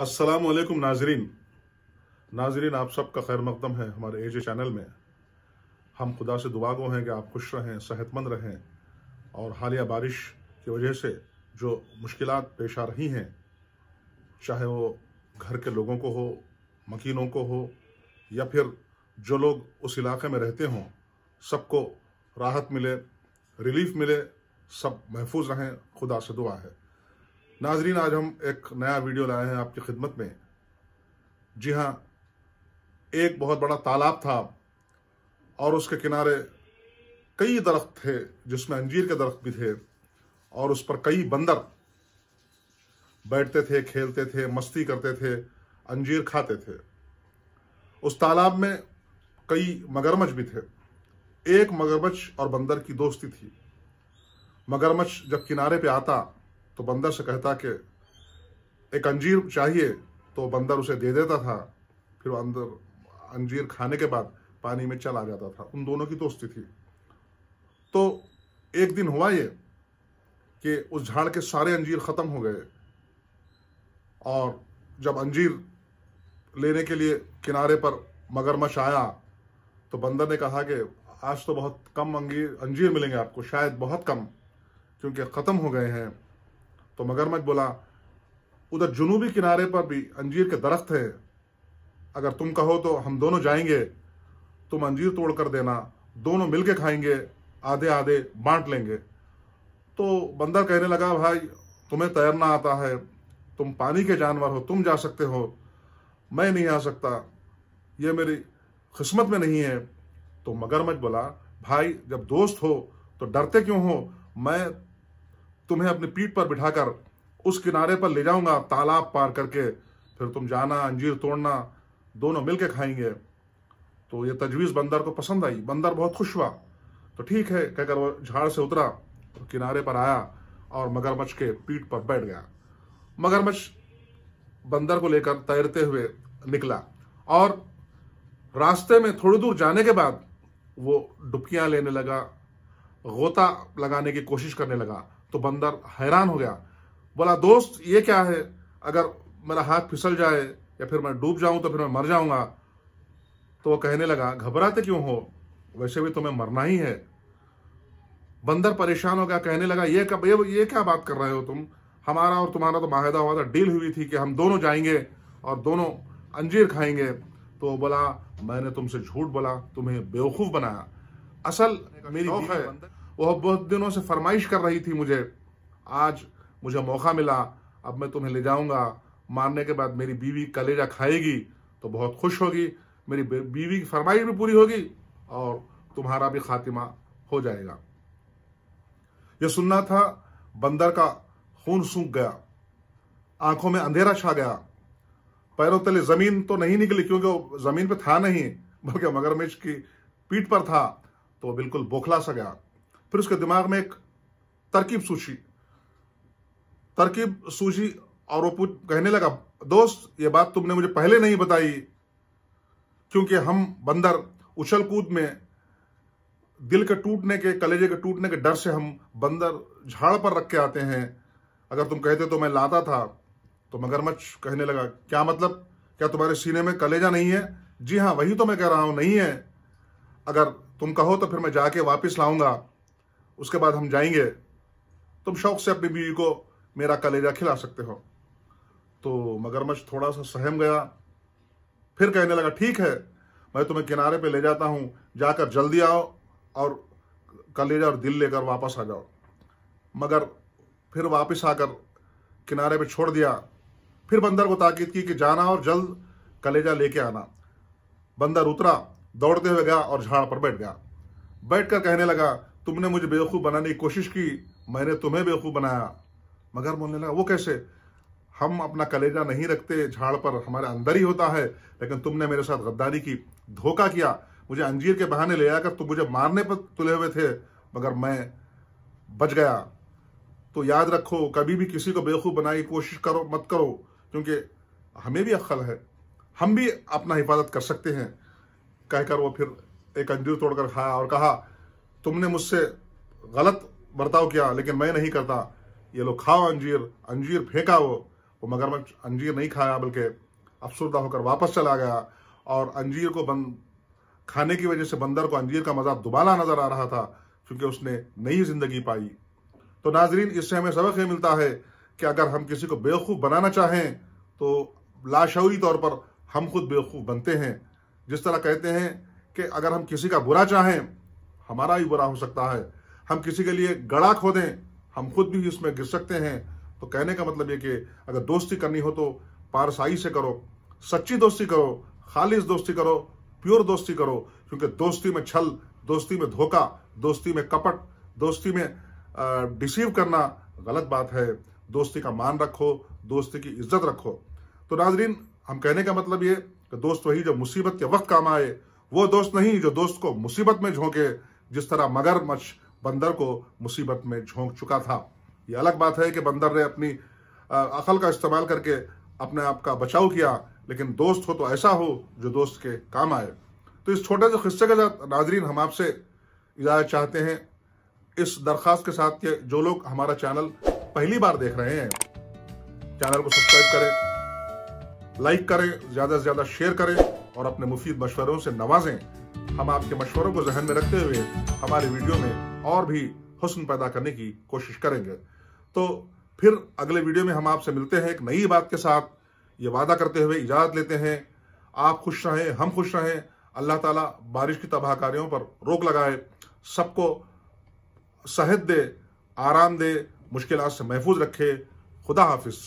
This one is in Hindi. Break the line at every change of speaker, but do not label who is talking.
अस्सलाम वालेकुम नाजरीन आप सबका खैर मकदम है हमारे एजे चैनल में। हम खुदा से दुआ गो हैं कि आप खुश रहें, सेहतमंद रहें और हालिया बारिश की वजह से जो मुश्किलात पेश आ रही हैं, चाहे वो घर के लोगों को हो, मकीनों को हो या फिर जो लोग उस इलाके में रहते हों, सबको राहत मिले, रिलीफ मिले, सब महफूज रहें, खुदा से दुआ है। नाजरीन, आज हम एक नया वीडियो लाए हैं आपकी खिदमत में। जी हाँ, एक बहुत बड़ा तालाब था और उसके किनारे कई दरख्त थे जिसमें अंजीर के दरख्त भी थे और उस पर कई बंदर बैठते थे, खेलते थे, मस्ती करते थे, अंजीर खाते थे। उस तालाब में कई मगरमच्छ भी थे। एक मगरमच्छ और बंदर की दोस्ती थी। मगरमच्छ जब किनारे पे आता तो बंदर से कहता कि एक अंजीर चाहिए, तो बंदर उसे दे देता था। फिर अंदर अंजीर खाने के बाद पानी में चला जाता था। उन दोनों की दोस्ती थी। तो एक दिन हुआ ये कि उस झाड़ के सारे अंजीर खत्म हो गए और जब अंजीर लेने के लिए किनारे पर मगरमच्छ आया तो बंदर ने कहा कि आज तो बहुत कम अंजीर मिलेंगे आपको, शायद बहुत कम, क्योंकि खत्म हो गए हैं। तो मगरमच्छ बोला, उधर जुनूबी किनारे पर भी अंजीर के दरख्त है, अगर तुम कहो तो हम दोनों जाएंगे, तुम अंजीर तोड़ कर देना, दोनों मिलके खाएंगे, आधे आधे बांट लेंगे। तो बंदर कहने लगा, भाई तुम्हें तैरना आता है, तुम पानी के जानवर हो, तुम जा सकते हो, मैं नहीं आ सकता, ये मेरी किस्मत में नहीं है। तो मगरमच्छ बोला, भाई जब दोस्त हो तो डरते क्यों हो, मैं तुम्हें अपनी पीठ पर बिठाकर उस किनारे पर ले जाऊंगा तालाब पार करके, फिर तुम जाना, अंजीर तोड़ना, दोनों मिलके खाएंगे। तो ये तजवीज़ बंदर को पसंद आई। बंदर बहुत खुश हुआ। तो ठीक है कहकर वो झाड़ से उतरा तो किनारे पर आया और मगरमच्छ के पीठ पर बैठ गया। मगरमच्छ बंदर को लेकर तैरते हुए निकला और रास्ते में थोड़ी दूर जाने के बाद वो डुबकियां लेने लगा, गोता लगाने की कोशिश करने लगा। तो बंदर हैरान हो गया, बोला, दोस्त ये क्या है, अगर मेरा हाथ फिसल जाए या फिर मैं डूब जाऊं तो फिर मैं मर जाऊंगा। तो वो कहने लगा, घबराते क्यों हो, वैसे भी तुम्हें मरना ही है। बंदर परेशान हो गया, कहने लगा, ये क्या बात कर रहे हो तुम, हमारा और तुम्हारा तो माहिदा हुआ था, डील हुई थी कि हम दोनों जाएंगे और दोनों अंजीर खाएंगे। तो बोला, मैंने तुमसे झूठ बोला, तुम्हें बेवकूफ बनाया। असल मेरी शौक है, वह बहुत दिनों से फरमाइश कर रही थी मुझे, आज मुझे मौका मिला, अब मैं तुम्हें ले जाऊंगा, मारने के बाद मेरी बीवी कलेजा खाएगी तो बहुत खुश होगी, मेरी बीवी की फरमाइश भी पूरी होगी और तुम्हारा भी खातिमा हो जाएगा। यह सुनना था, बंदर का खून सूख गया, आंखों में अंधेरा छा गया, पैरों तले जमीन तो नहीं निकली क्योंकि वो जमीन पे था नहीं बल्कि मगरमच्छ की पीठ पर था। तो वो बिल्कुल बौखला सा गया। फिर उसके दिमाग में एक तरकीब सूझी और वो कहने लगा, दोस्त ये बात तुमने मुझे पहले नहीं बताई, क्योंकि हम बंदर उछल कूद में दिल के टूटने के, कलेजे के टूटने के डर से हम बंदर झाड़ पर रख के आते हैं, अगर तुम कहते तो मैं लाता था। तो मगरमच्छ कहने लगा, क्या मतलब, क्या तुम्हारे सीने में कलेजा नहीं है? जी हाँ, वही तो मैं कह रहा हूं, नहीं है, अगर तुम कहो तो फिर मैं जाके वापस लाऊंगा, उसके बाद हम जाएंगे, तुम शौक से अपनी बीवी को मेरा कलेजा खिला सकते हो। तो मगरमच्छ थोड़ा सा सहम गया, फिर कहने लगा, ठीक है, मैं तुम्हें किनारे पे ले जाता हूं, जाकर जल्दी आओ और कलेजा और दिल लेकर वापस आ जाओ। मगर फिर वापस आकर किनारे पे छोड़ दिया। फिर बंदर को ताकीद की कि जाना और जल्द कलेजा लेके आना। बंदर उतरा, दौड़ते हुए गया और झाड़ पर बैठ गया। बैठकर कहने लगा, तुमने मुझे बेवकूफ बनाने की कोशिश की, मैंने तुम्हें बेवकूफ बनाया। मगर बोलने लगा, वो कैसे, हम अपना कलेजा नहीं रखते झाड़ पर, हमारे अंदर ही होता है, लेकिन तुमने मेरे साथ गद्दारी की, धोखा किया, मुझे अंजीर के बहाने ले आकर तुम मुझे मारने पर तुले हुए थे, मगर मैं बच गया। तो याद रखो, कभी भी किसी को बेवकूफ बनाने की कोशिश मत करो, क्योंकि हमें भी अक्ल है, हम भी अपना हिफाजत कर सकते हैं। कहकर वो फिर एक अंजीर तोड़कर खाया और कहा, तुमने मुझसे गलत बर्ताव किया, लेकिन मैं नहीं करता, ये लो खाओ अंजीर। अंजीर फेंका वो वो मगरमच्छ अंजीर नहीं खाया बल्कि अफसरदा होकर वापस चला गया, और अंजीर को खाने की वजह से बंदर को अंजीर का मजा दुबाला नजर आ रहा था, क्योंकि उसने नई जिंदगी पाई। तो नाजरीन, इससे हमें सबक ये मिलता है कि अगर हम किसी को बेवकूफ़ बनाना चाहें तो लाशऊरी तौर पर हम खुद बेवकूफ़ बनते हैं। जिस तरह कहते हैं कि अगर हम किसी का बुरा चाहें, हमारा ही बुरा हो सकता है। हम किसी के लिए गड़ा खोदें, हम खुद भी इसमें गिर सकते हैं। तो कहने का मतलब ये कि अगर दोस्ती करनी हो तो पारसाई से करो, सच्ची दोस्ती करो, खालिस दोस्ती करो, प्योर दोस्ती करो, क्योंकि दोस्ती में छल, दोस्ती में धोखा, दोस्ती में कपट, दोस्ती में डिसीव करना गलत बात है। दोस्ती का मान रखो, दोस्ती की इज्जत रखो। तो नाजरीन, हम कहने का मतलब ये कि दोस्त वही जो मुसीबत के वक्त काम आए, वो दोस्त नहीं जो दोस्त को मुसीबत में झोंके, जिस तरह मगरमच्छ बंदर को मुसीबत में झोंक चुका था। ये अलग बात है कि बंदर ने अपनी अकल का इस्तेमाल करके अपने आप का बचाव किया, लेकिन दोस्त हो तो ऐसा हो जो दोस्त के काम आए। तो इस छोटे से किस्से के साथ नाजरीन हम आपसे इजाजत चाहते हैं, इस दरख्वास्त के साथ कि जो लोग हमारा चैनल पहली बार देख रहे हैं, चैनल को सब्सक्राइब करें, लाइक करें, ज्यादा से ज्यादा शेयर करें और अपने मुफीद मशवरों से नवाजें। हम आपके मशवरों को जहन में रखते हुए हमारे वीडियो में और भी हुस्न पैदा करने की कोशिश करेंगे। तो फिर अगले वीडियो में हम आपसे मिलते हैं एक नई बात के साथ, ये वादा करते हुए इजाजत लेते हैं। आप खुश रहें, हम खुश रहें, अल्लाह ताला बारिश की तबाहकारियों पर रोक लगाए, सबको सेहत दे, आराम दे, मुश्किलात से महफूज रखे। खुदा हाफिज।